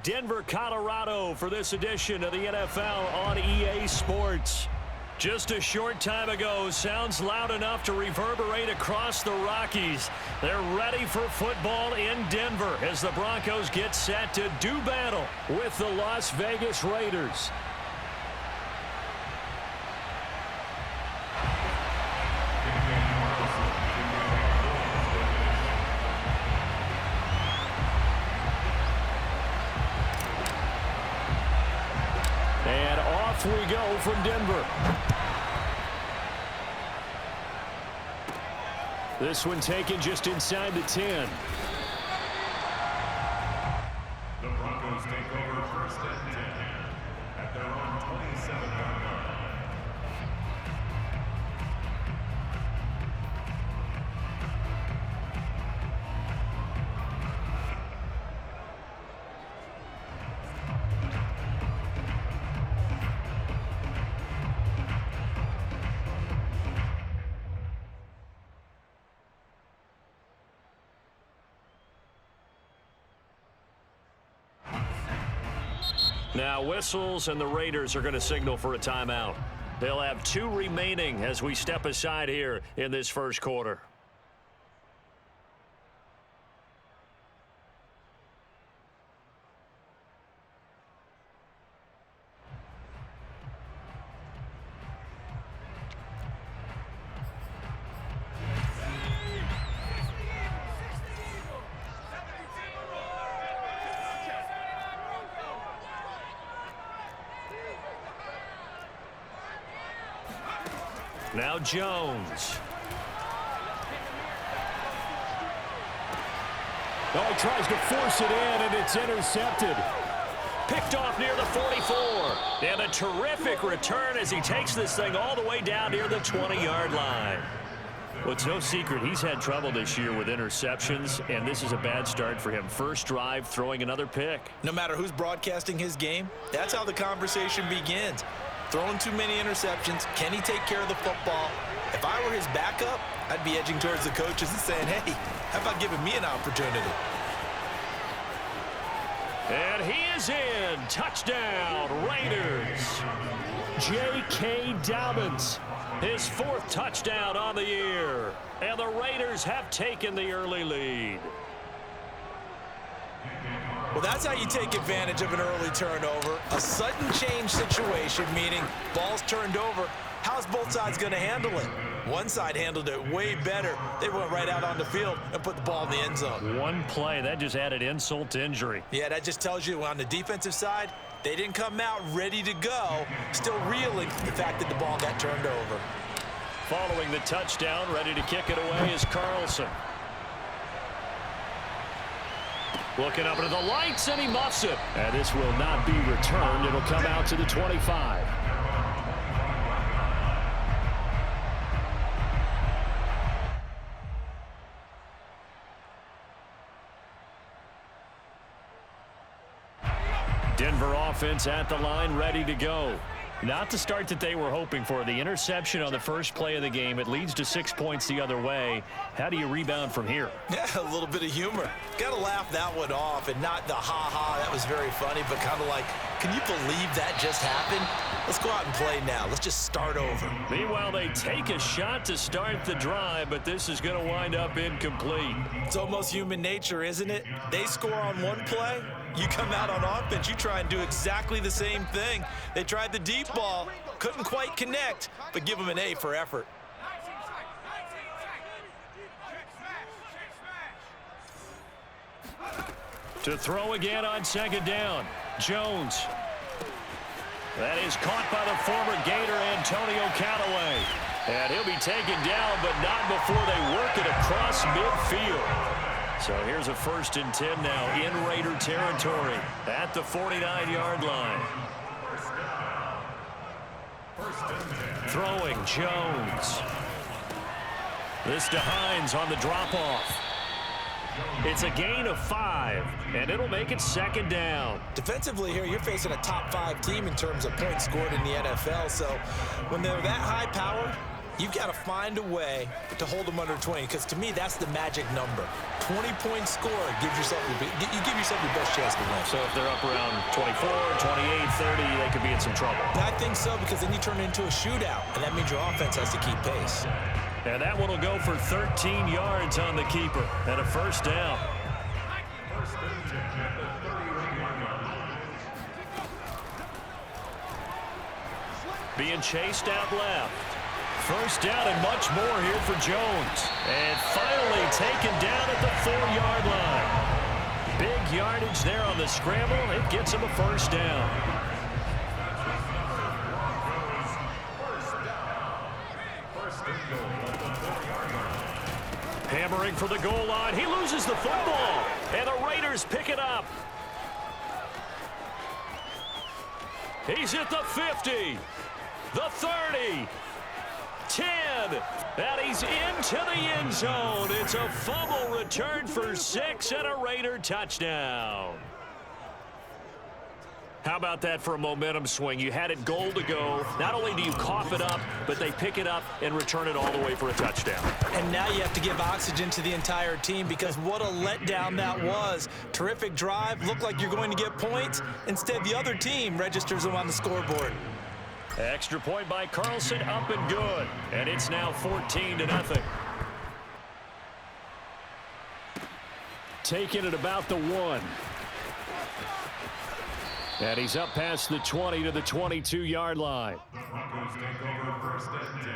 Denver, Colorado for this edition of the NFL on EA Sports. Just a short time ago, sounds loud enough to reverberate across the Rockies. They're ready for football in Denver as the Broncos get set to do battle with the Las Vegas Raiders. And off we go from Denver. This one taken just inside the 10. The Broncos take over first and 10 at their own 27-yard line. Now whistles and the Raiders are going to signal for a timeout. They'll have 2 remaining as we step aside here in this first quarter. Now Jones. Oh, he tries to force it in, and it's intercepted. Picked off near the 44. And a terrific return as he takes this thing all the way down near the 20-yard line. Well, it's no secret he's had trouble this year with interceptions, and this is a bad start for him. First drive, throwing another pick. No matter who's broadcasting his game, that's how the conversation begins. Throwing too many interceptions. Can he take care of the football? If I were his backup, I'd be edging towards the coaches and saying, hey, how about giving me an opportunity? And he is in. Touchdown, Raiders. J.K. Dobbins, his 4th touchdown on the year. And the Raiders have taken the early lead. Well, that's how you take advantage of an early turnover. A sudden change situation, meaning ball's turned over. How's both sides going to handle it? One side handled it way better. They went right out on the field and put the ball in the end zone. One play, that just added insult to injury. Yeah, that just tells you on the defensive side, they didn't come out ready to go, still reeling from the fact that the ball got turned over. Following the touchdown, ready to kick it away is Carlson. Looking up into the lights, and he muffs it. And this will not be returned. It'll come out to the 25. Denver offense at the line, ready to go. Not the start that they were hoping for. The interception on the first play of the game. It leads to 6 points the other way. How do you rebound from here? Yeah, a little bit of humor. Got to laugh that one off, and not the ha-ha, that was very funny, but kind of like, can you believe that just happened? Let's go out and play now. Let's just start over. Meanwhile, they take a shot to start the drive, but this is going to wind up incomplete. It's almost human nature, isn't it? They score on one play. You come out on offense, you try and do exactly the same thing. They tried the deep ball, couldn't quite connect, but give them an A for effort. To throw again on second down, Jones. That is caught by the former Gator Antonio Callaway. And he'll be taken down, but not before they work it across midfield. So here's a 1st and 10 now in Raider territory at the 49-yard line. Throwing Jones. This to Hines on the drop-off. It's a gain of 5, and it'll make it 2nd down. Defensively here, you're facing a top 5 team in terms of points scored in the NFL. So when they're that high powered, You've got to find a way to hold them under 20, because to me, that's the magic number. 20-point score gives yourself you give yourself your best chance to win. So if they're up around 24, 28, 30, they could be in some trouble. I think so, because then you turn it into a shootout, and that means your offense has to keep pace. And that one will go for 13 yards on the keeper and a first down. Being chased out left. First down and much more here for Jones. And finally taken down at the 4-yard line. Big yardage there on the scramble. It gets him a first down. Hammering for the goal line. He loses the football. And the Raiders pick it up. He's at the 50. The 30. 10. And he's into the end zone. It's a fumble return for 6 and a Raider touchdown. How about that for a momentum swing? You had it goal to go. Not only do you cough it up, but they pick it up and return it all the way for a touchdown. And now you have to give oxygen to the entire team, because what a letdown that was. Terrific drive. Looked like you're going to get points. Instead, the other team registers them on the scoreboard. Extra point by Carlson, up and good. And it's now 14-0. Taking it about the 1. And he's up past the 20 to the 22-yard line. The Broncos take over first and 10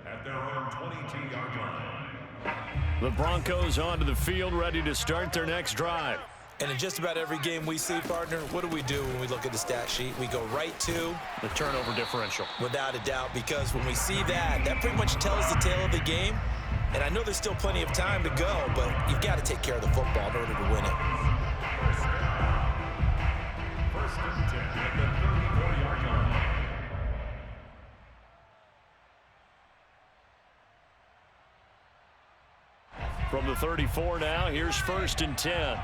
at their own 22-yard line. The Broncos onto the field, ready to start their next drive. And in just about every game we see, partner, what do we do when we look at the stat sheet? We go right to the turnover differential. Without a doubt, because when we see that, that pretty much tells the tale of the game. And I know there's still plenty of time to go, but you've got to take care of the football in order to win it. First and 10 at the 34-yard line. From the 34 now, here's first and 10.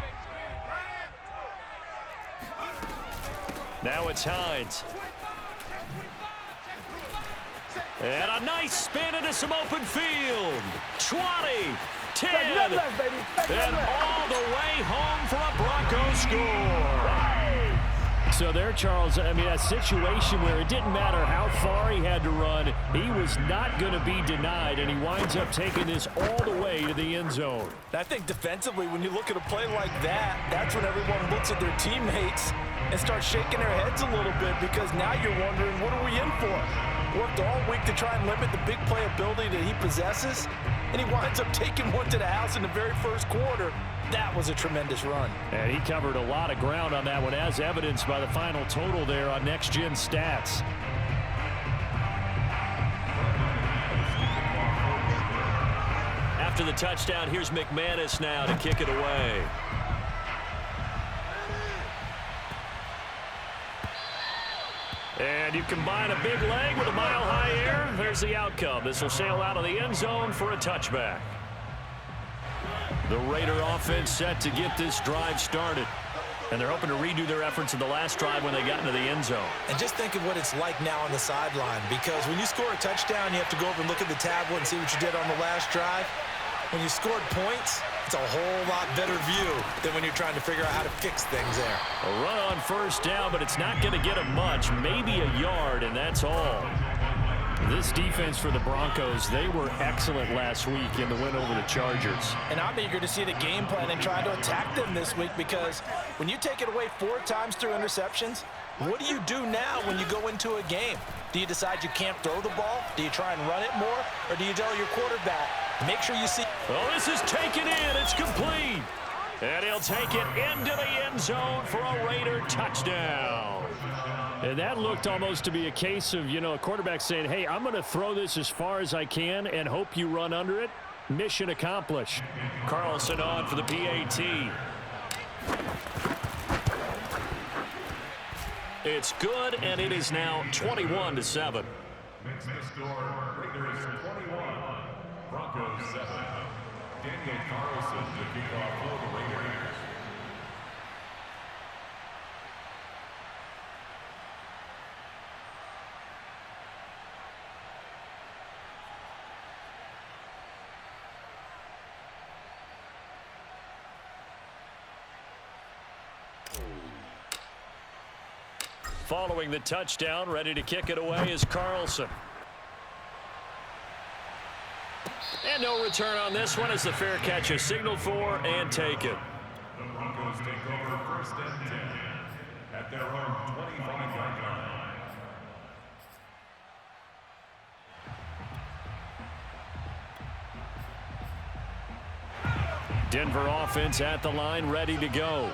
Now it's Hines. And a nice spin into some open field. 20, 10, and all the way home for a Broncos score. So there, Charles, I mean, a situation where it didn't matter how far he had to run, he was not going to be denied, and he winds up taking this all the way to the end zone. I think defensively, when you look at a play like that, that's when everyone looks at their teammates and starts shaking their heads a little bit, because now you're wondering, what are we in for? Worked all week to try and limit the big play ability that he possesses, and he winds up taking one to the house in the very first quarter. That was a tremendous run. And he covered a lot of ground on that one, as evidenced by the final total there on Next Gen Stats. After the touchdown, here's McManus now to kick it away. And you combine a big leg with a mile-high air, there's the outcome. This will sail out of the end zone for a touchback. The Raider offense set to get this drive started. And they're hoping to redo their efforts in the last drive when they got into the end zone. And just think of what it's like now on the sideline, because when you score a touchdown, you have to go over and look at the tablet and see what you did on the last drive. When you scored points, it's a whole lot better view than when you're trying to figure out how to fix things there. A run on first down, but it's not going to get him much, maybe a yard, and that's all. This defense for the Broncos, they were excellent last week in the win over the Chargers. And I'm eager to see the game plan and try to attack them this week, because when you take it away 4 times through interceptions, what do you do now when you go into a game? Do you decide you can't throw the ball? Do you try and run it more? Or do you tell your quarterback, make sure you see... Oh, this is taken in. It's complete. And he'll take it into the end zone for a Raider touchdown. And that looked almost to be a case of, a quarterback saying, hey, I'm going to throw this as far as I can and hope you run under it. Mission accomplished. Carlson on for the PAT. It's good, and it is now 21-7. Makes the score Raiders 21, Broncos 7. Daniel Carlson to kick off for the Raiders. following the touchdown. Ready to kick it away is Carlson. And no return on this one as the fair catch is signaled for and taken. The Broncos take over 1st and 10 at their own 25-yard line. Denver offense at the line, ready to go.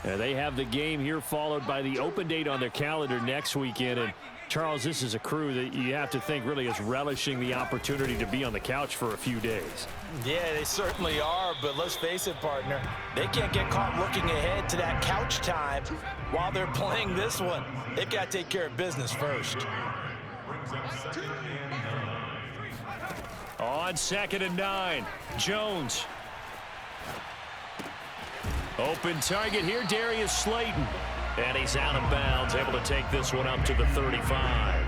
They have the game here followed by the open date on their calendar next weekend. And Charles, this is a crew that you have to think really is relishing the opportunity to be on the couch for a few days. Yeah, they certainly are, but let's face it, partner. They can't get caught looking ahead to that couch time while they're playing this one. They've got to take care of business first. Brings up 2nd and 9. On 2nd and 9, Jones. Open target here, Darius Slayton. And he's out of bounds, able to take this one up to the 35.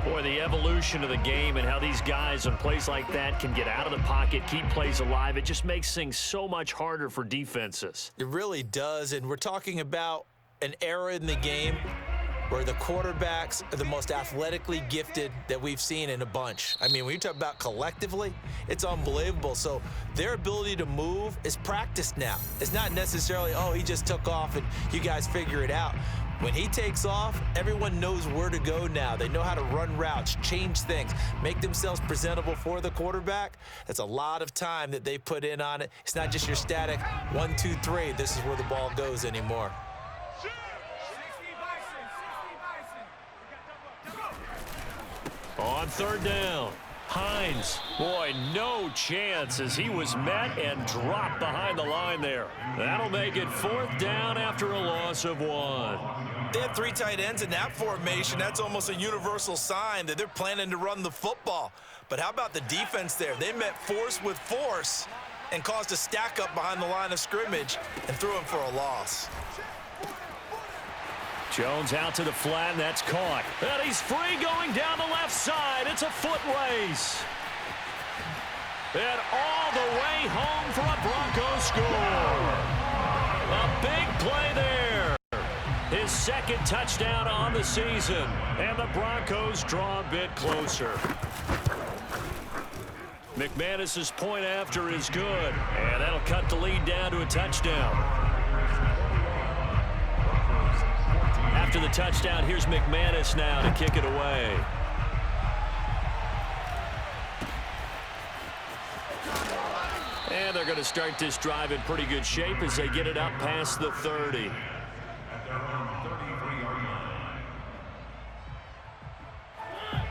Boy, the evolution of the game and how these guys on plays like that can get out of the pocket, keep plays alive, it just makes things so much harder for defenses. It really does, and we're talking about an era in the game where the quarterbacks are the most athletically gifted that we've seen in a bunch. I mean, when you talk about collectively, it's unbelievable. So their ability to move is practiced now. It's not necessarily, oh, he just took off and you guys figure it out. When he takes off, everyone knows where to go now. They know how to run routes, change things, make themselves presentable for the quarterback. That's a lot of time that they put in on it. It's not just your static 1, 2, 3, this is where the ball goes anymore. On 3rd down, Hines. Boy, no chance as he was met and dropped behind the line there. That'll make it 4th down after a loss of 1. They have 3 tight ends in that formation. That's almost a universal sign that they're planning to run the football. But how about the defense there? They met force with force and caused a stack up behind the line of scrimmage and threw him for a loss. Jones out to the flat, and that's caught. And he's free going down the left side. It's a foot race. And all the way home for a Broncos score. A big play there. His 2nd touchdown on the season. And the Broncos draw a bit closer. McManus's point after is good. And that'll cut the lead down to a touchdown. After the touchdown, here's McManus now to kick it away. And they're going to start this drive in pretty good shape as they get it up past the 30. At their own 33-yard line.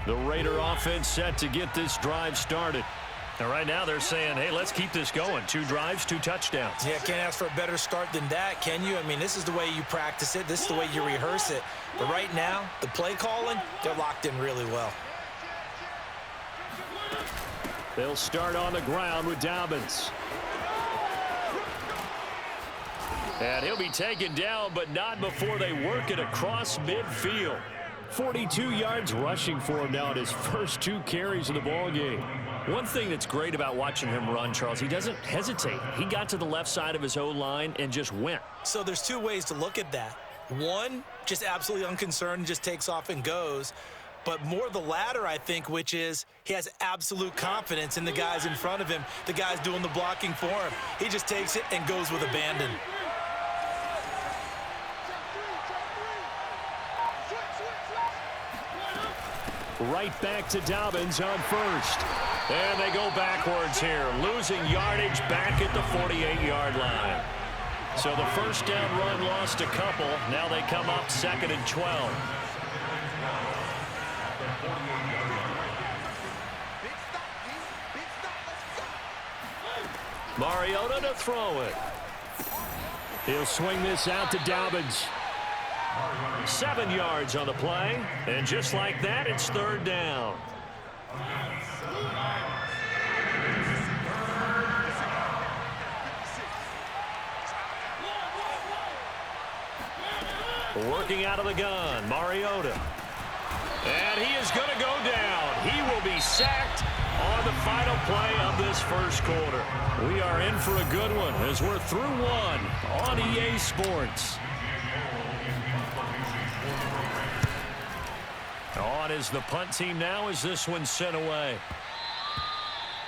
The Raider offense set to get this drive started. And right now they're saying, hey, let's keep this going. 2 drives, 2 touchdowns. Yeah, can't ask for a better start than that, can you? I mean, this is the way you practice it. This is the way you rehearse it. But right now, the play calling, they're locked in really well. They'll start on the ground with Dobbins. And he'll be taken down, but not before they work it across midfield. 42 yards rushing for him now at his first 2 carries of the ball game. One thing that's great about watching him run, Charles, he doesn't hesitate. He got to the left side of his O-line and just went. So there's 2 ways to look at that. One, just absolutely unconcerned, just takes off and goes. But more the latter, I think, which is he has absolute confidence in the guys in front of him, the guys doing the blocking for him. He just takes it and goes with abandon. Right back to Dobbins on 1st. And they go backwards here, losing yardage back at the 48-yard line. So the 1st down run lost a couple. Now they come up 2nd and 12. Mariota to throw it. He'll swing this out to Dobbins. 7 yards on the play. And just like that, it's 3rd down. Working out of the gun, Mariota. And he is going to go down. He will be sacked on the final play of this first quarter. We are in for a good one as we're through one on EA Sports. is the punt team now as this one's sent away.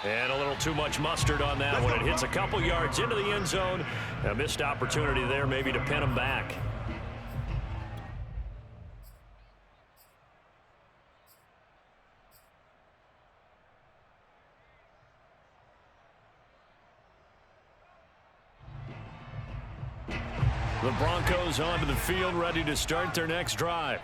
And a little too much mustard on that one. It hits a couple yards into the end zone. A missed opportunity there maybe to pin them back. The Broncos onto the field, ready to start their next drive.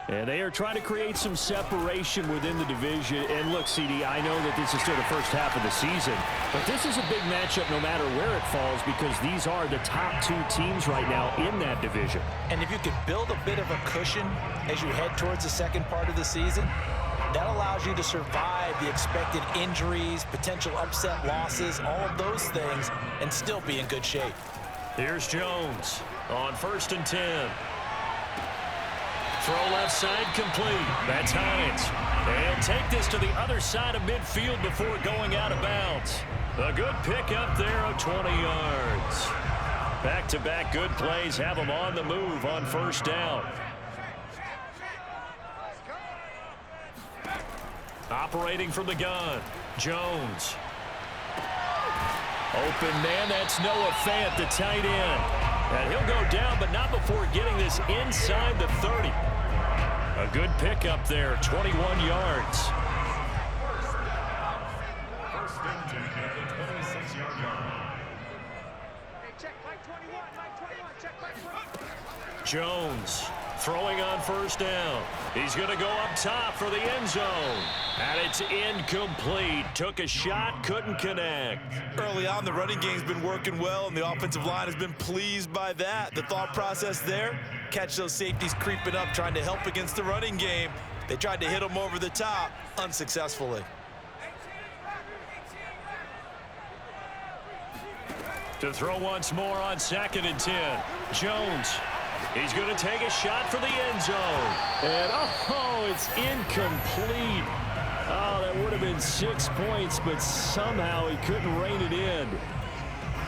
And they are trying to create some separation within the division. And look, CD, I know that this is still the first half of the season, but this is a big matchup no matter where it falls because these are the top two teams right now in that division. And if you could build a bit of a cushion as you head towards the second part of the season, that allows you to survive the expected injuries, potential upset losses, all of those things, and still be in good shape. Here's Jones on 1st and 10. Throw left side complete. That's Hines. They'll take this to the other side of midfield before going out of bounds. A good pickup there of 20 yards. Back-to-back good plays have them on the move on 1st down. Operating from the gun, Jones. Open man, that's Noah Fant, the tight end. And he'll go down, but not before getting this inside the 30. A good pickup there, 21 yards. First and 10 at the 26-yard line. Check Mike 21, Mike 21, check Mike 21. Jones throwing on 1st down. He's going to go up top for the end zone. And it's incomplete. Took a shot, couldn't connect. Early on, the running game's been working well, and the offensive line has been pleased by that. The thought process there, catch those safeties creeping up, trying to help against the running game. They tried to hit them over the top, unsuccessfully. To throw once more on 2nd and 10. Jones. He's going to take a shot for the end zone. And, oh, it's incomplete. Oh, that would have been 6 points, but somehow he couldn't rein it in.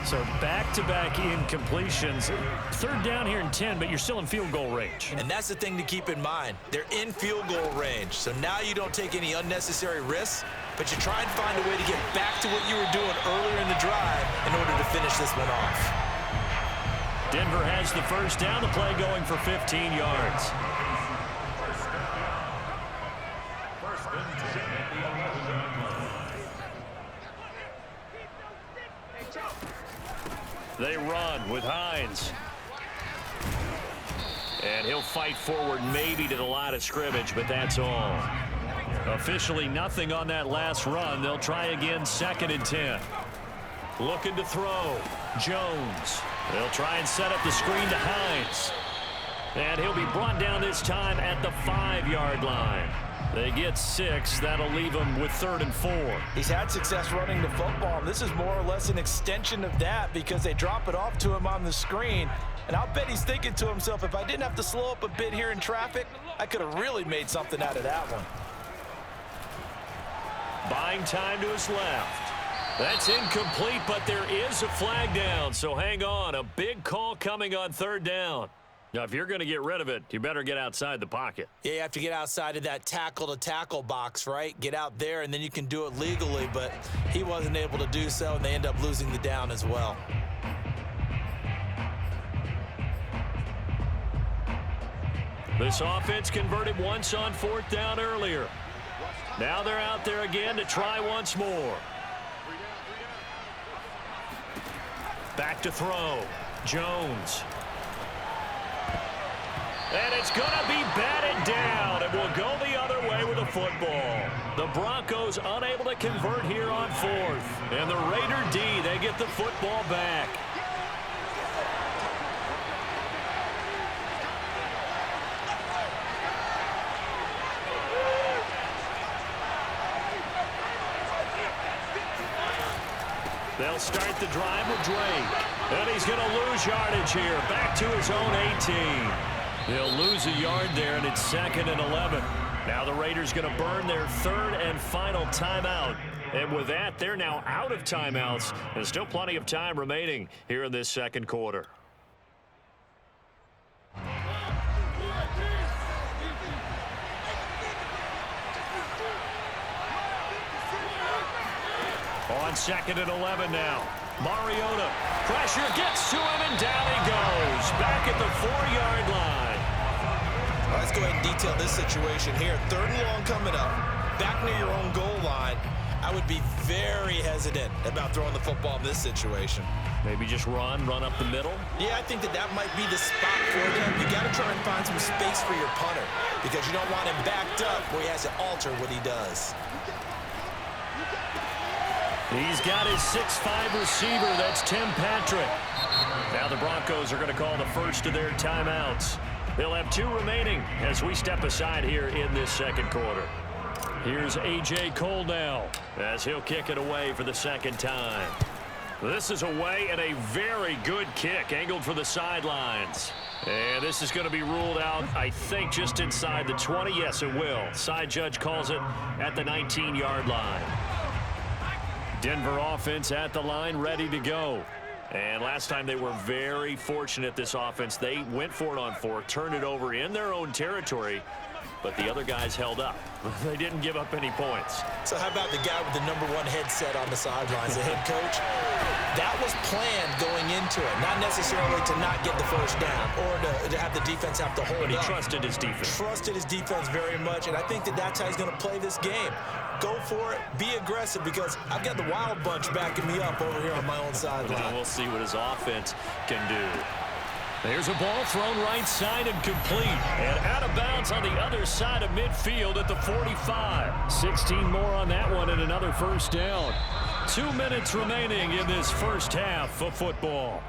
So back-to-back incompletions. 3rd down here and 10, but you're still in field goal range. And that's the thing to keep in mind. They're in field goal range. So now you don't take any unnecessary risks, but you try and find a way to get back to what you were doing earlier in the drive in order to finish this one off. Denver has the 1st down, the play going for 15 yards. First and 10 at the 11-yard line. They run with Hines. And he'll fight forward maybe to the line of scrimmage, but that's all. Officially nothing on that last run. They'll try again 2nd and 10. Looking to throw. Jones. They'll try and set up the screen to Hines. And he'll be brought down this time at the 5-yard line. They get 6. That'll leave him with 3rd and 4. He's had success running the football, and this is more or less an extension of that because they drop it off to him on the screen. And I'll bet he's thinking to himself, if I didn't have to slow up a bit here in traffic, I could have really made something out of that one. Buying time to his left. That's incomplete, but there is a flag down, so hang on. A big call coming on 3rd down. Now, if you're going to get rid of it, you better get outside the pocket. Yeah, you have to get outside of that tackle-to-tackle box, right? Get out there, and then you can do it legally, but he wasn't able to do so, and they end up losing the down as well. This offense converted once on 4th down earlier. Now they're out there again to try once more. Back to throw. Jones. And it's going to be batted down, and will go the other way with the football. The Broncos unable to convert here on 4th. And the Raider D, they get the football back. They'll start the drive with Drake. And he's going to lose yardage here. Back to his own 18. He'll lose a yard there, and it's 2nd and 11. Now the Raiders going to burn their 3rd and final timeout. And with that, they're now out of timeouts. And still plenty of time remaining here in this 2nd quarter. On 2nd and 11 now. Mariota. Pressure gets to him, and down he goes. Back at the 4-yard line. Let's go ahead and detail this situation here. 3rd and long coming up. Back near your own goal line. I would be very hesitant about throwing the football in this situation. Maybe just run up the middle? Yeah, I think that might be the spot for them. You got to try and find some space for your punter because you don't want him backed up where he has to alter what he does. He's got his 6'5" receiver. That's Tim Patrick. Now the Broncos are going to call the first of their timeouts. They'll have 2 remaining as we step aside here in this 2nd quarter. Here's A.J. Cole now as he'll kick it away for the 2nd time. This is away and a very good kick angled for the sidelines. And this is going to be ruled out, I think, just inside the 20. Yes, it will. Side judge calls it at the 19-yard line. Denver offense at the line, ready to go. And last time they were very fortunate, this offense. They went for it on 4th, turned it over in their own territory, but the other guys held up. They didn't give up any points. So how about the guy with the #1 headset on the sidelines, the head coach? That was planned going into it, not necessarily to not get the first down or to have the defense have to hold up. But he trusted his defense. Trusted his defense very much, and I think that's how he's going to play this game. Go for it, be aggressive, because I've got the wild bunch backing me up over here on my own sideline. Well, we'll see what his offense can do. There's a ball thrown right side and complete. And out of bounds on the other side of midfield at the 45. 16 more on that one and another first down. 2 minutes remaining in this first half of football.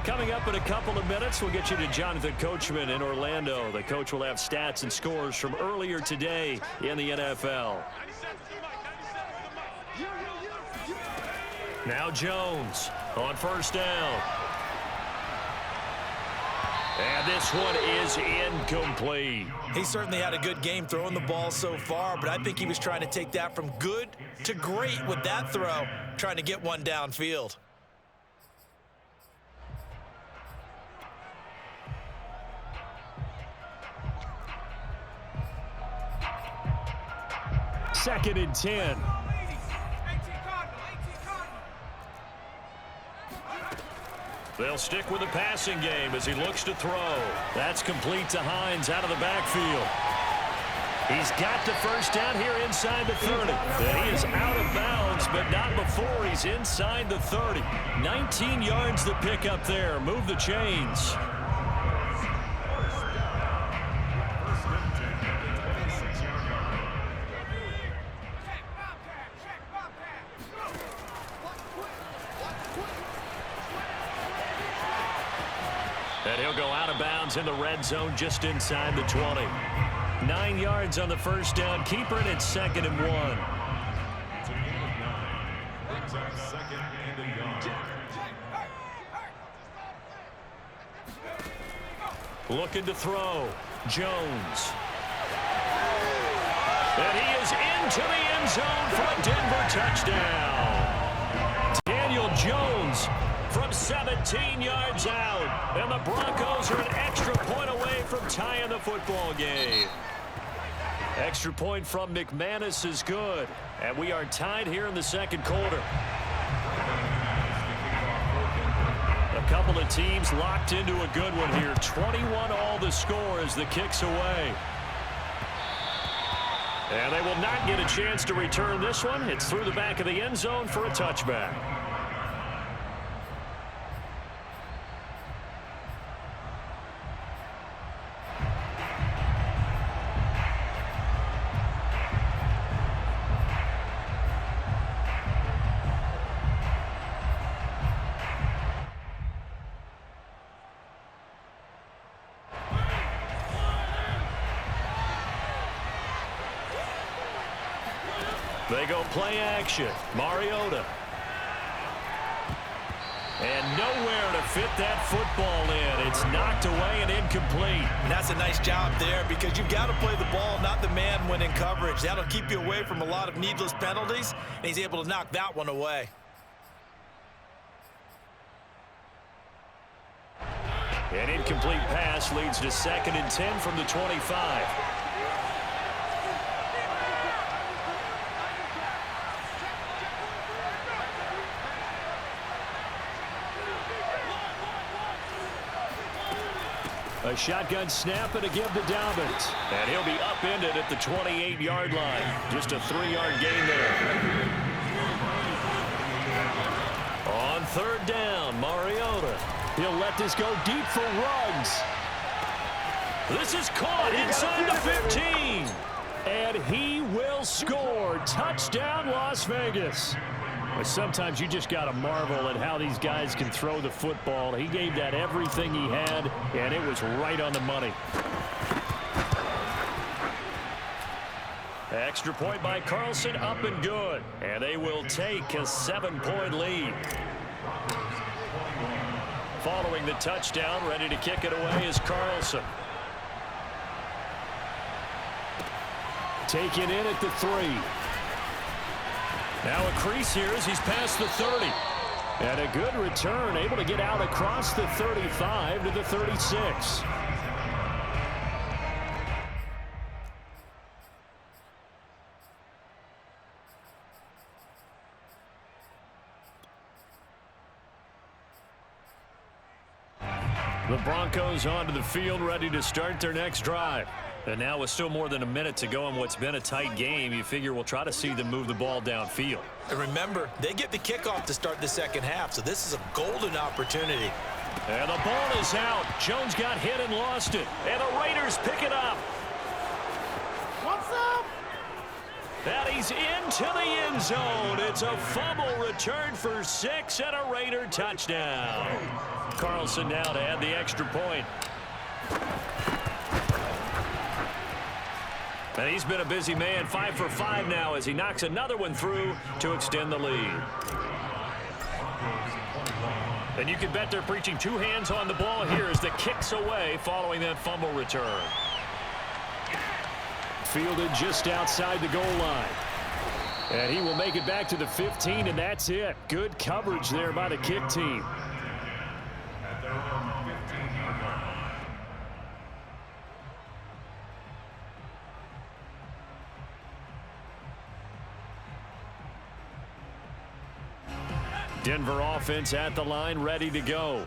Coming up in a couple of minutes, we'll get you to Jonathan Coachman in Orlando. The coach will have stats and scores from earlier today in the NFL. Now Jones on first down. And this one is incomplete. He certainly had a good game throwing the ball so far, but I think he was trying to take that from good to great with that throw, trying to get one downfield. Second and 10. They'll stick with the passing game as he looks to throw. That's complete to Hines out of the backfield. He's got the first down here inside the 30. And he is out of bounds, but not before he's inside the 30. 19 yards to pick up there. Move the chains. And he'll go out of bounds in the red zone just inside the 20. 9 yards on the first down. Keeper it at 2nd and 1. Brings up 2nd and 1. Looking to throw. Jones. And he is into the end zone for a Denver touchdown. Daniel Jones from 17 yards out. And the Broncos are an extra point away from tying the football game. Extra point from McManus is good. And we are tied here in the 2nd quarter. A couple of teams locked into a good one here. 21 all the score as the kick's away. And they will not get a chance to return this one. It's through the back of the end zone for a touchback. They go play action. Mariota. And nowhere to fit that football in. It's knocked away and incomplete. And that's a nice job there because you've got to play the ball, not the man when in coverage. That'll keep you away from a lot of needless penalties, and he's able to knock that one away. An incomplete pass leads to 2nd and 10 from the 25. A shotgun snap and a give to Dobbins. And he'll be upended at the 28-yard line. Just a 3-yard gain there. On third down, Mariota. He'll let this go deep for Ruggs. This is caught inside the 15. And he will score. Touchdown, Las Vegas. But sometimes you just got to marvel at how these guys can throw the football. He gave that everything he had, and it was right on the money. Extra point by Carlson, up and good. And they will take a 7-point lead. Following the touchdown, ready to kick it away is Carlson. Taken in at the 3. Now a crease here as he's past the 30. And a good return, able to get out across the 35 to the 36. The Broncos onto the field, ready to start their next drive. And now with still more than a minute to go in what's been a tight game, you figure we'll try to see them move the ball downfield. And remember, they get the kickoff to start the second half, so this is a golden opportunity. And the ball is out. Jones got hit and lost it. And the Raiders pick it up. What's up? And he's into the end zone. It's a fumble return for 6 and a Raider touchdown. Carlson now to add the extra point. And he's been a busy man, 5 for 5 now as he knocks another one through to extend the lead. And you can bet they're preaching 2 hands on the ball here as the kick's away following that fumble return. Fielded just outside the goal line. And he will make it back to the 15, and that's it. Good coverage there by the kick team. Denver offense at the line, ready to go.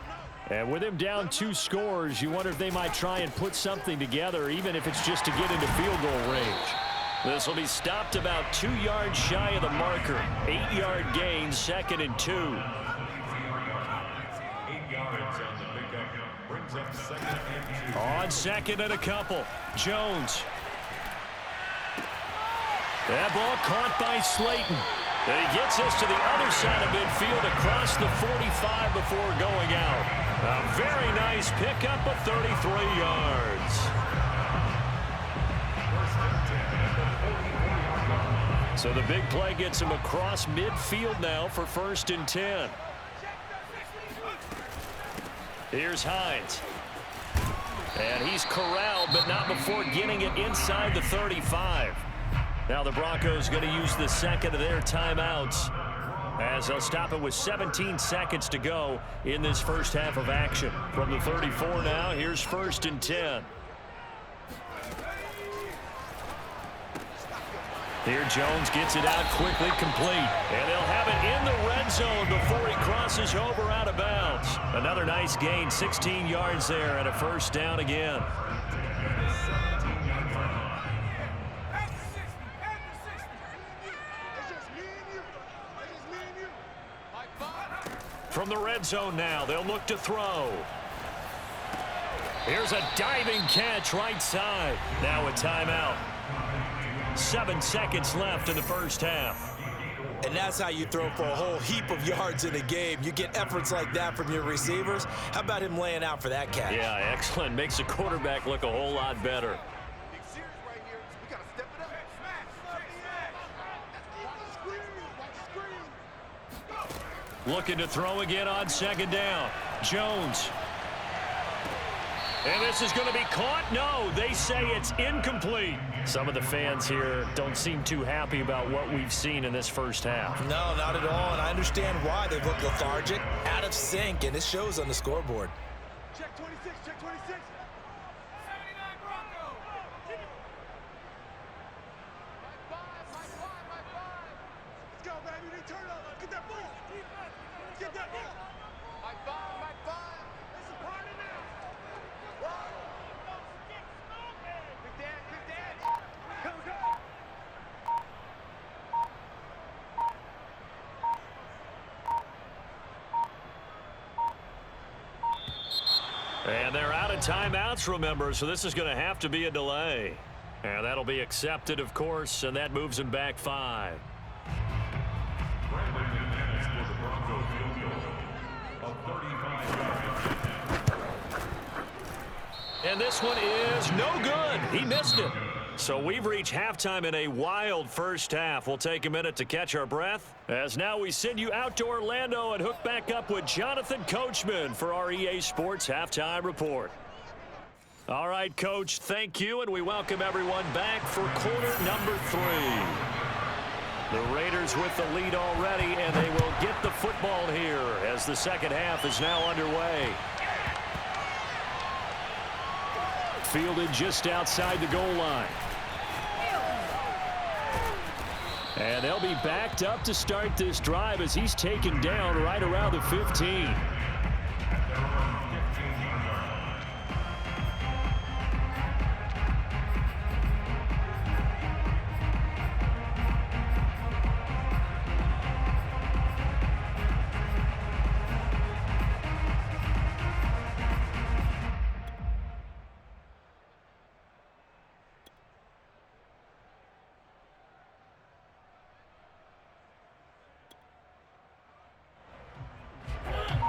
And with him down 2 scores, you wonder if they might try and put something together, even if it's just to get into field goal range. This will be stopped about 2 yards shy of the marker. 8-yard gain, 2nd and 2. 8 yards on the pickup. Brings up 2nd and 2. On 2nd and a couple. Jones. That ball caught by Slayton. And he gets us to the other side of midfield across the 45 before going out. A very nice pickup of 33 yards. So the big play gets him across midfield now for 1st and 10. Here's Hines. And he's corralled, but not before getting it inside the 35. Now the Broncos going to use the 2nd of their timeouts as they'll stop it with 17 seconds to go in this first half of action. From the 34 now, here's 1st and 10. Here Jones gets it out quickly, complete. And they'll have it in the red zone before he crosses over out of bounds. Another nice gain, 16 yards there and a 1st down again. From the red zone now, they'll look to throw. Here's a diving catch right side. Now a timeout. 7 seconds left in the first half. And that's how you throw for a whole heap of yards in a game. You get efforts like that from your receivers. How about him laying out for that catch? Yeah, excellent. Makes the quarterback look a whole lot better. Looking to throw again on 2nd down. Jones. And this is going to be caught. No, they say it's incomplete. Some of the fans here don't seem too happy about what we've seen in this first half. No, not at all, and I understand why. They look lethargic, out of sync, and it shows on the scoreboard. Check 26, check 26. 79 Bronco. Let's go, baby. They turn up. Get that ball. Get that ball. My five. It's a party now. And they're out of timeouts, remember, so this is going to have to be a delay. And that'll be accepted, of course, and that moves them back 5. And this one is no good. He missed it. So we've reached halftime in a wild first half. We'll take a minute to catch our breath, as now we send you out to Orlando and hook back up with Jonathan Coachman for our EA Sports Halftime Report. All right, Coach, thank you, and we welcome everyone back for quarter number 3. The Raiders with the lead already, and they will get the football here as the second half is now underway. Fielded just outside the goal line. And they'll be backed up to start this drive as he's taken down right around the 15.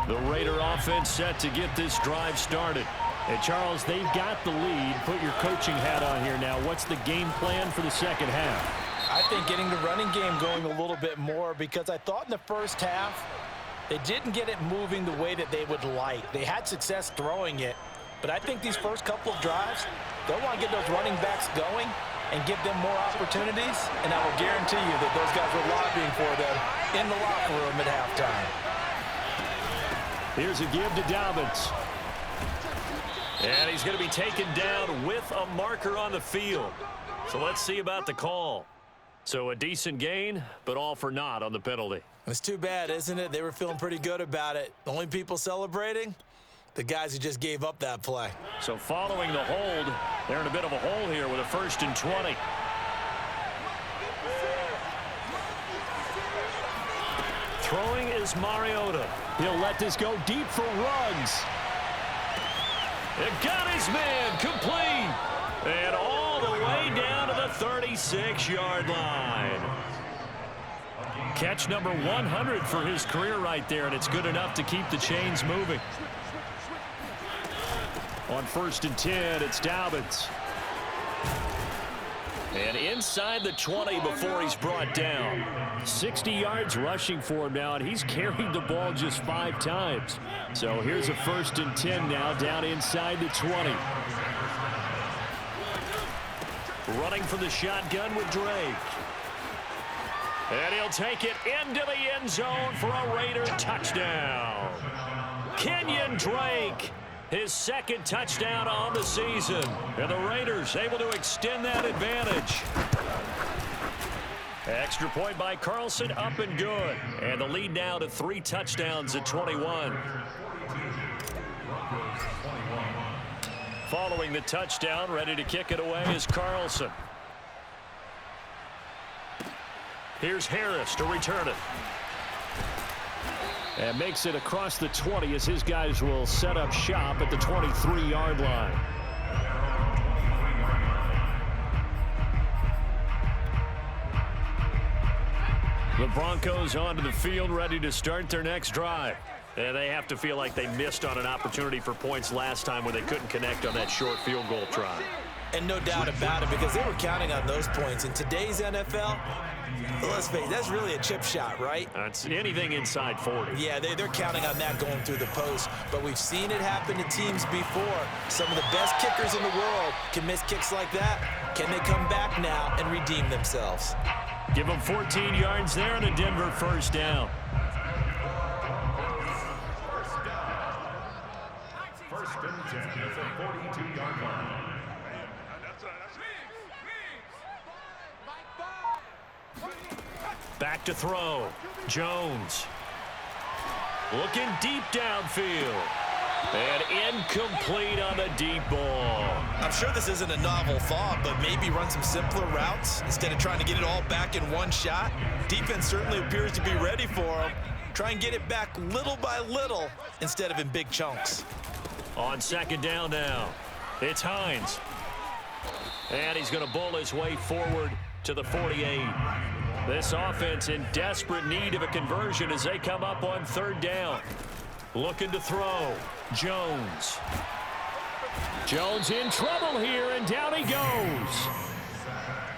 The Raider offense set to get this drive started. And Charles, they've got the lead. Put your coaching hat on here now. What's the game plan for the second half? I think getting the running game going a little bit more, because I thought in the first half they didn't get it moving the way that they would like. They had success throwing it, but I think these first couple of drives, they'll want to get those running backs going and give them more opportunities, and I will guarantee you that those guys were lobbying for them in the locker room at halftime. Here's a give to Dobbins. And he's going to be taken down with a marker on the field. So let's see about the call. So a decent gain, but all for naught on the penalty. It's too bad, isn't it? They were feeling pretty good about it. The only people celebrating, the guys who just gave up that play. So following the hold, they're in a bit of a hole here with a 1st and 20. Throwing is Mariota. He'll let this go deep for Ruggs. It got his man complete. And all the way down to the 36-yard line. Catch number 100 for his career right there, and it's good enough to keep the chains moving. On 1st and 10, it's Dobbins. And inside the 20 before he's brought down. 60 yards rushing for him now, and he's carried the ball just 5 times. So here's a 1st and 10 now, down inside the 20. Running for the shotgun with Drake. And he'll take it into the end zone for a Raider touchdown. Kenyon Drake, his 2nd touchdown on the season. And the Raiders able to extend that advantage. Extra point by Carlson, up and good. And the lead now to 3 touchdowns at 21. Following the touchdown, ready to kick it away is Carlson. Here's Harris to return it. And makes it across the 20 as his guys will set up shop at the 23-yard line. The Broncos onto the field, ready to start their next drive. And they have to feel like they missed on an opportunity for points last time when they couldn't connect on that short field goal try. And no doubt about it, because they were counting on those points. In today's NFL, let's face it, that's really a chip shot, right? That's anything inside 40. Yeah, they're counting on that going through the post. But we've seen it happen to teams before. Some of the best kickers in the world can miss kicks like that. Can they come back now and redeem themselves? Give them 14 yards there and a Denver 1st down. First and 10 at the 42-yard line. Back to throw. Jones. Looking deep downfield. And incomplete on the deep ball. I'm sure this isn't a novel thought, but maybe run some simpler routes instead of trying to get it all back in one shot. Defense certainly appears to be ready for him. Try and get it back little by little instead of in big chunks. On second down now, it's Hines. And he's going to bull his way forward to the 48. This offense in desperate need of a conversion as they come up on third down. Looking to throw. Jones. Jones in trouble here, and down he goes.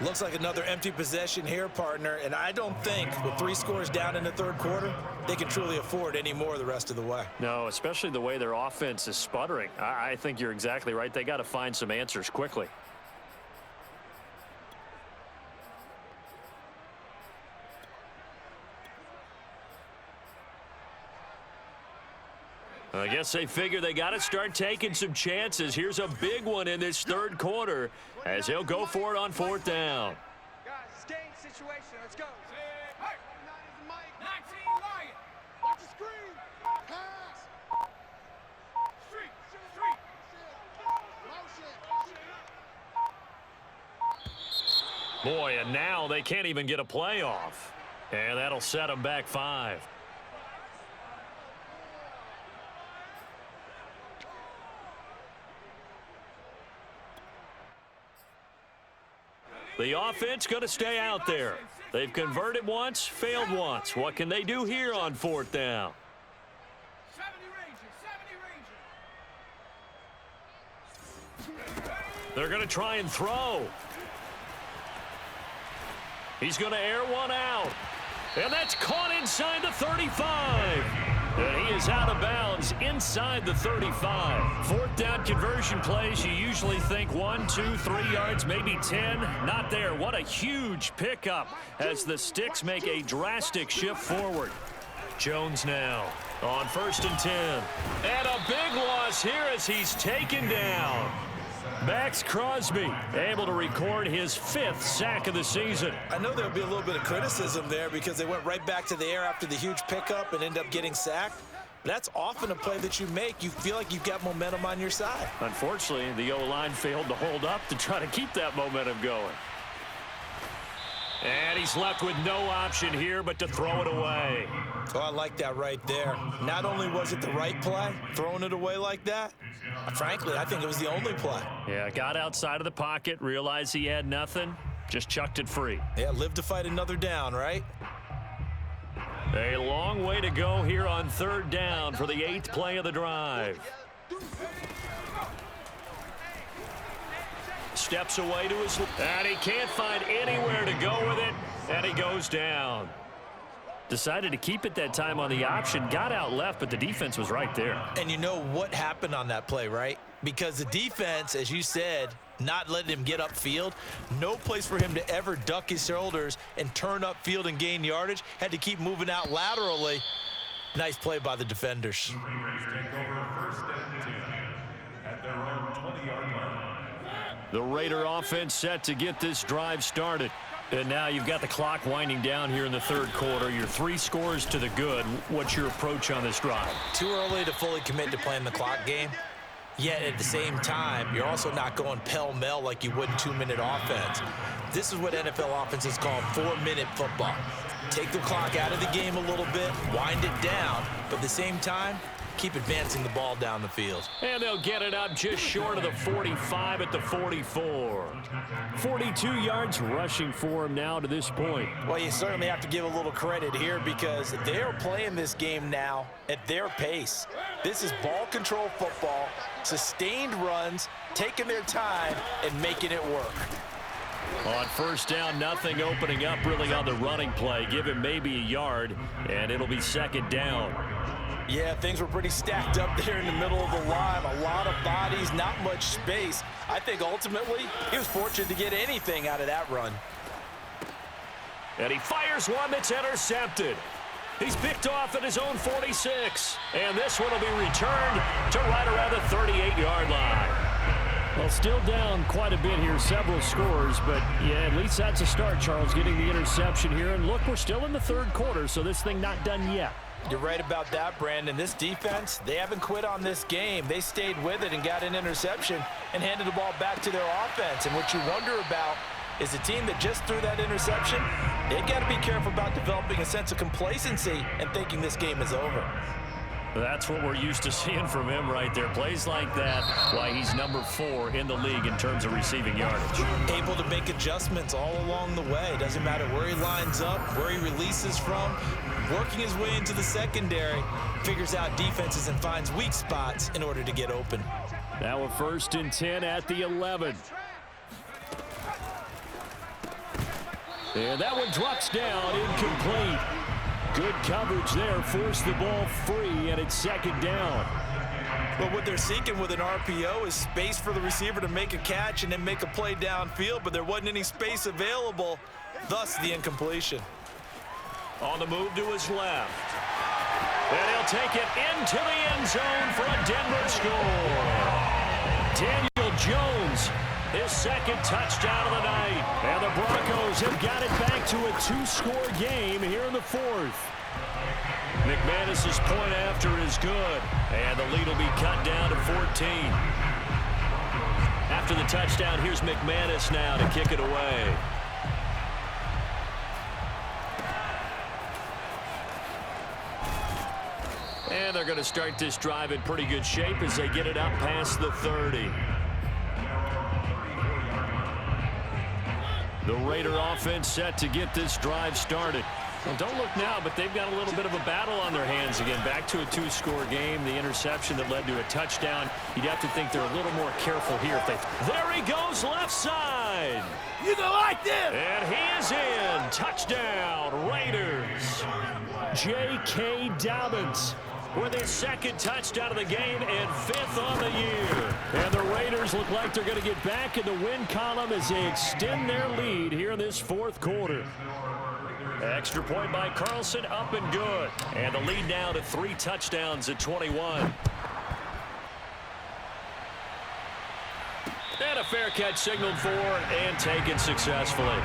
Looks like another empty possession here, partner, and I don't think with 3 scores down in the third quarter, they can truly afford any more the rest of the way. No, especially the way their offense is sputtering. I think you're exactly right. They got to find some answers quickly. I guess they figure they got to start taking some chances. Here's a big one in this third quarter as he'll go for it on fourth down. Guys, it's game situation. Let's go. Hey, 19 Lion. Watch the screen. Pass. Street. Motion. Boy, and now they can't even get a play off. And that'll set them back 5. The offense going to stay out there. They've converted once, failed once. What can they do here on fourth down? 70 Rangers. They're going to try and throw. He's going to air one out. And that's caught inside the 35. And he is out of bounds inside the 35. Fourth down conversion plays, you usually think 1, 2, 3 yards, maybe 10. Not there. What a huge pickup as the Sticks make a drastic shift forward. Jones now on first and 10. And a big loss here as he's taken down. Max Crosby able to record his 5th sack of the season. I know there'll be a little bit of criticism there because they went right back to the air after the huge pickup and end up getting sacked. That's often a play that you make. You feel like you've got momentum on your side. Unfortunately, the O-line failed to hold up to try to keep that momentum going. And he's left with no option here but to throw it away. Oh, I like that right there. Not only was it the right play, throwing it away like that, frankly, I think it was the only play. Yeah, got outside of the pocket, realized he had nothing, just chucked it free. Yeah, live to fight another down, right? A long way to go here on third down for the 8th play of the drive. Steps away to his left, and he can't find anywhere to go with it, and he goes down. Decided to keep it that time on the option, got out left, but the defense was right there. And you know what happened on that play, right? Because the defense, as you said, not letting him get upfield, no place for him to ever duck his shoulders and turn upfield and gain yardage, had to keep moving out laterally. Nice play by the defenders. Take over first and 10 at their own 20-yard line. The Raider offense set to get this drive started. And now you've got the clock winding down here in the third quarter. Your 3 scores to the good. What's your approach on this drive? Too early to fully commit to playing the clock game. Yet at the same time, you're also not going pell-mell like you would in 2-minute offense. This is what NFL offenses call 4-minute football. Take the clock out of the game a little bit, wind it down, but at the same time, keep advancing the ball down the field. And they'll get it up just short of the 45 at the 44. 42 yards rushing for him now to this point. Well, you certainly have to give a little credit here because they're playing this game now at their pace. This is ball control football, sustained runs, taking their time, and making it work. On first down, nothing opening up really on the running play. Give him maybe a yard, and it'll be second down. Yeah, things were pretty stacked up there in the middle of the line. A lot of bodies, not much space. I think ultimately he was fortunate to get anything out of that run. And he fires one that's intercepted. He's picked off at his own 46. And this one will be returned to right around the 38-yard line. Well, still down quite a bit here, several scores, but yeah, at least that's a start, Charles, getting the interception here. And look, we're still in the third quarter, so this thing not done yet. You're right about that, Brandon. This defense, they haven't quit on this game. They stayed with it and got an interception and handed the ball back to their offense. And what you wonder about is the team that just threw that interception, they've got to be careful about developing a sense of complacency and thinking this game is over. That's what we're used to seeing from him right there. Plays like that, why he's number 4 in the league in terms of receiving yardage. Able to make adjustments all along the way. Doesn't matter where he lines up, where he releases from. Working his way into the secondary, figures out defenses and finds weak spots in order to get open. Now a 1st and 10 at the 11. And that one drops down, incomplete. Good coverage there, forced the ball free, and it's 2nd down. But what they're seeking with an RPO is space for the receiver to make a catch and then make a play downfield, but there wasn't any space available, thus the incompletion. On the move to his left. And he'll take it into the end zone for a Denver score. Daniel Jones, his 2nd touchdown of the night. And the Broncos have got it back to a 2-score game here in the 4th. McManus's point after is good. And the lead will be cut down to 14. After the touchdown, here's McManus now to kick it away. And they're going to start this drive in pretty good shape as they get it up past the 30. The Raider offense set to get this drive started. Well, don't look now, but they've got a little bit of a battle on their hands again. Back to a 2-score game. The interception that led to a touchdown. You'd have to think they're a little more careful here. There he goes, left side. You gonna like this? And he is in. Touchdown, Raiders. J.K. Dobbins with his 2nd touchdown of the game and 5th on the year. And the Raiders look like they're going to get back in the win column as they extend their lead here in this 4th quarter. Extra point by Carlson, up and good. And the lead now to 3 touchdowns at 21. And a fair catch signaled for and taken successfully.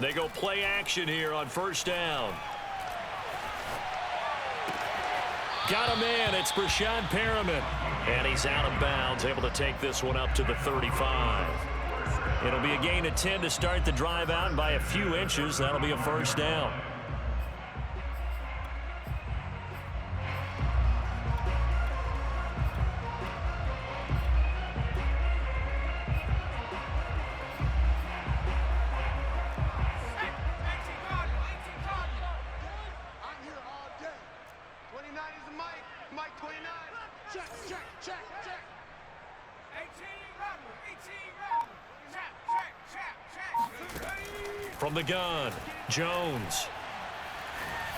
They go play action here on 1st down. Got a man. It's Brashad Perriman. And he's out of bounds, able to take this one up to the 35. It'll be a gain of 10 to start the drive out, and by a few inches, that'll be a 1st down. From the gun, Jones.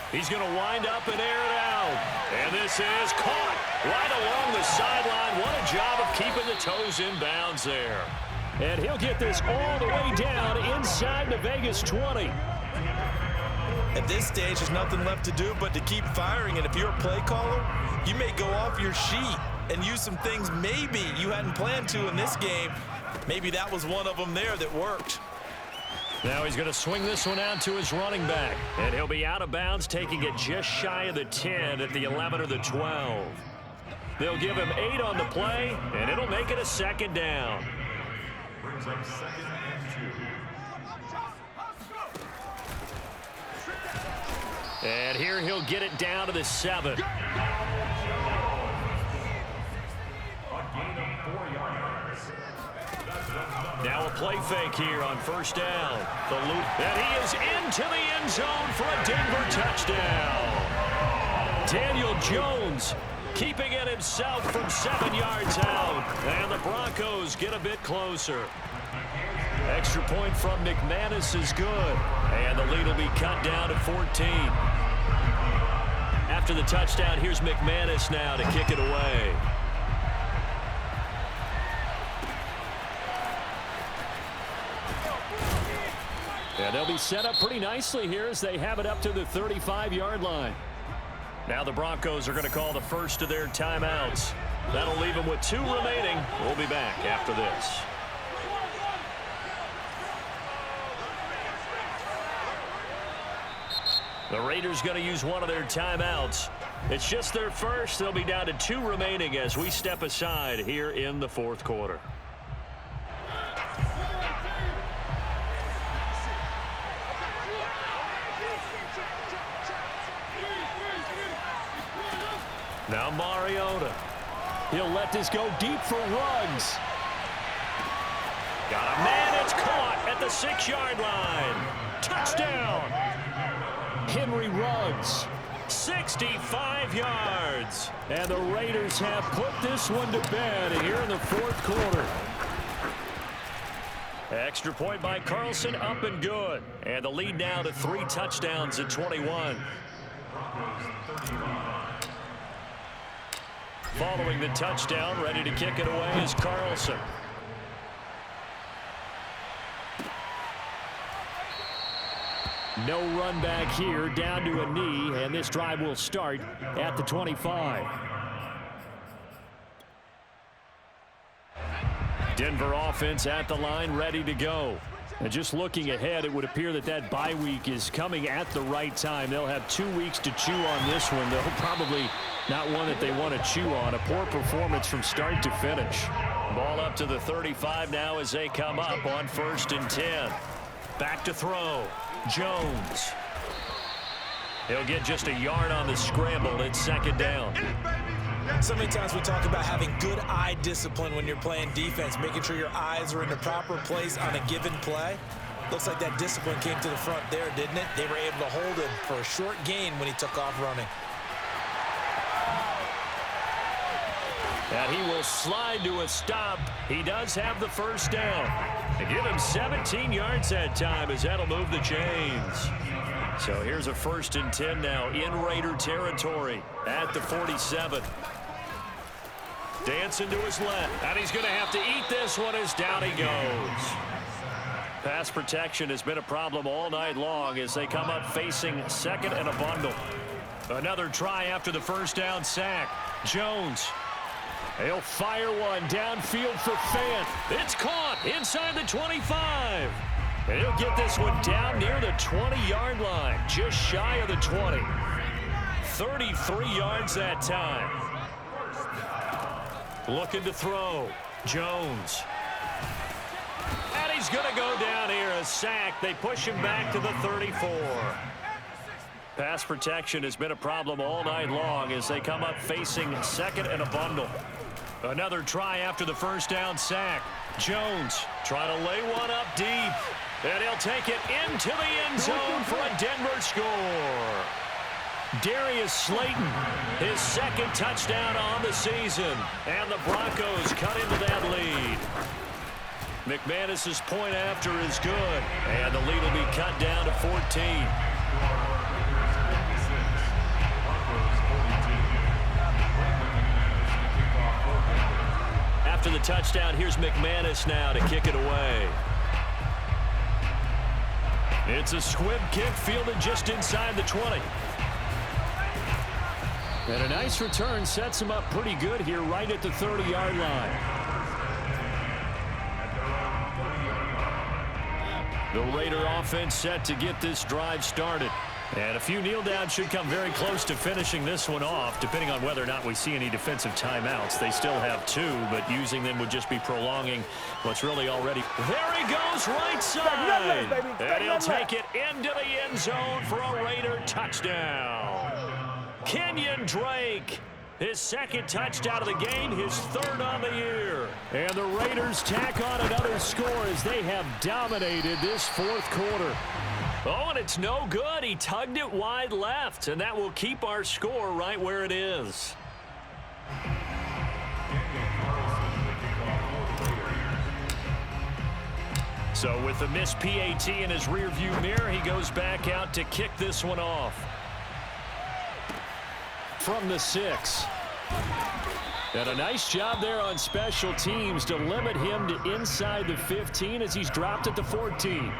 He's going to wind up and air it out. And this is caught right along the sideline. What a job of keeping the toes in bounds there. And he'll get this all the way down inside the Vegas 20. At this stage, there's nothing left to do but to keep firing. And if you're a play caller, you may go off your sheet and use some things maybe you hadn't planned to in this game. Maybe that was one of them there that worked. Now he's going to swing this one out to his running back. And he'll be out of bounds, taking it just shy of the 10 at the 11 or the 12. They'll give him 8 on the play, and it'll make it a 2nd down. Brings up 2nd and 2. And here he'll get it down to the 7. A gain of 4 yards. Now a play fake here on 1st down. The loop, and he is into the end zone for a Denver touchdown. Daniel Jones keeping it himself from 7 yards out. And the Broncos get a bit closer. Extra point from McManus is good. And the lead will be cut down to 14. After the touchdown, here's McManus now to kick it away. And they'll be set up pretty nicely here as they have it up to the 35-yard line. Now the Broncos are going to call the first of their timeouts. That'll leave them with 2 remaining. We'll be back after this. The Raiders going to use one of their timeouts. It's just their first. They'll be down to 2 remaining as we step aside here in the fourth quarter. Now Mariota. He'll let this go deep for Ruggs. Got a man. It's caught at the 6-yard line. Touchdown. Henry Ruggs. 65 yards. And the Raiders have put this one to bed here in the fourth quarter. Extra point by Carlson, up and good. And the lead now to 3 touchdowns at 21. Following the touchdown, ready to kick it away is Carlson. No run back here, down to a knee, and this drive will start at the 25. Denver offense at the line, ready to go. And just looking ahead, it would appear that that bye week is coming at the right time. They'll have 2 weeks to chew on this one, though probably not one that they want to chew on. A poor performance from start to finish. Ball up to the 35 now as they come up on 1st and 10. Back to throw. Jones. He'll get just a yard on the scramble. It's 2nd down. So many times we talk about having good eye discipline when you're playing defense, making sure your eyes are in the proper place on a given play. Looks like that discipline came to the front there, didn't it? They were able to hold him for a short gain when he took off running. And he will slide to a stop. He does have the 1st down. They give him 17 yards that time as that'll move the chains. So here's a 1st and 10 now in Raider territory at the 47. Dancing to his left. And he's going to have to eat this one as down he goes. Pass protection has been a problem all night long as they come up facing 2nd and a bundle. Another try after the 1st down sack. Jones. He'll fire one downfield for Fant. It's caught inside the 25. And he'll get this one down near the 20-yard line, just shy of the 20. 33 yards that time. Looking to throw. Jones. And he's going to go down here, a sack. They push him back to the 34. Pass protection has been a problem all night long as they come up facing 2nd and a bundle. Another try after the 1st down sack. Jones trying to lay one up deep. And he'll take it into the end zone for a Denver score. Darius Slayton, his 2nd touchdown on the season. And the Broncos cut into that lead. McManus's point after is good. And the lead will be cut down to 14. After the touchdown, here's McManus now to kick it away. It's a squib kick fielded just inside the 20. And a nice return sets him up pretty good here right at the 30-yard line. The Raider offense set to get this drive started. And a few kneel downs should come very close to finishing this one off, depending on whether or not we see any defensive timeouts. They still have 2, but using them would just be prolonging what's really already. There he goes, right side. And he'll take it into the end zone for a Raider touchdown. Kenyon Drake, his 2nd touchdown of the game, his 3rd on the year. And the Raiders tack on another score as they have dominated this 4th quarter. Oh, and it's no good. He tugged it wide left, and that will keep our score right where it is. So with the missed PAT in his rearview mirror, he goes back out to kick this one off. From the 6. And a nice job there on special teams to limit him to inside the 15 as he's dropped at the 14.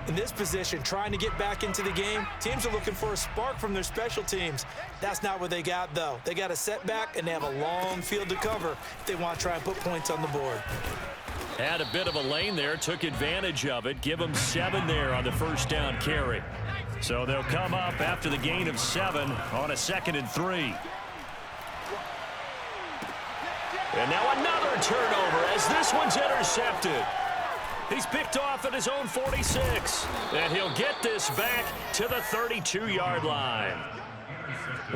In this position, trying to get back into the game, teams are looking for a spark from their special teams. That's not what they got, though. They got a setback, and they have a long field to cover if they want to try and put points on the board. Had a bit of a lane there, took advantage of it. Give them 7 there on the 1st down carry. So they'll come up after the gain of 7 on a 2nd and 3. And now another turnover as this one's intercepted. He's picked off at his own 46. And he'll get this back to the 32-yard line.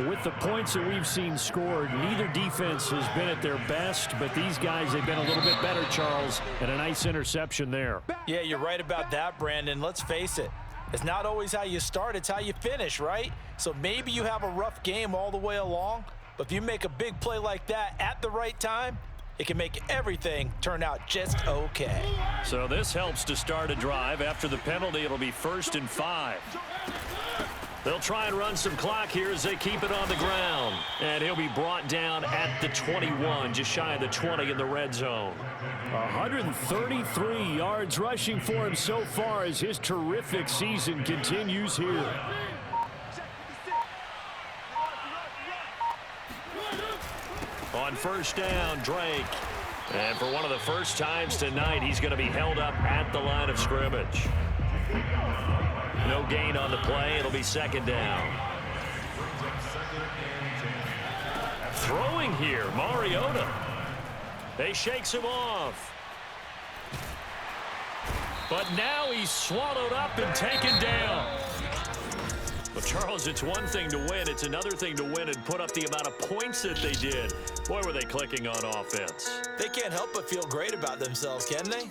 With the points that we've seen scored, neither defense has been at their best, but these guys have been a little bit better, Charles, and a nice interception there. Yeah, you're right about that, Brandon. Let's face it. It's not always how you start, it's how you finish, right? So maybe you have a rough game all the way along, but if you make a big play like that at the right time, it can make everything turn out just okay. So this helps to start a drive. After the penalty, it'll be 1st and 5. They'll try and run some clock here as they keep it on the ground. And he'll be brought down at the 21, just shy of the 20 in the red zone. 133 yards rushing for him so far as his terrific season continues here. On 1st down, Drake. And for one of the first times tonight, he's going to be held up at the line of scrimmage. No gain on the play. It'll be 2nd down. Throwing here, Mariota. They shakes him off. But now he's swallowed up and taken down. Well, Charles, it's one thing to win. It's another thing to win and put up the amount of points that they did. Boy, were they clicking on offense. They can't help but feel great about themselves, can they?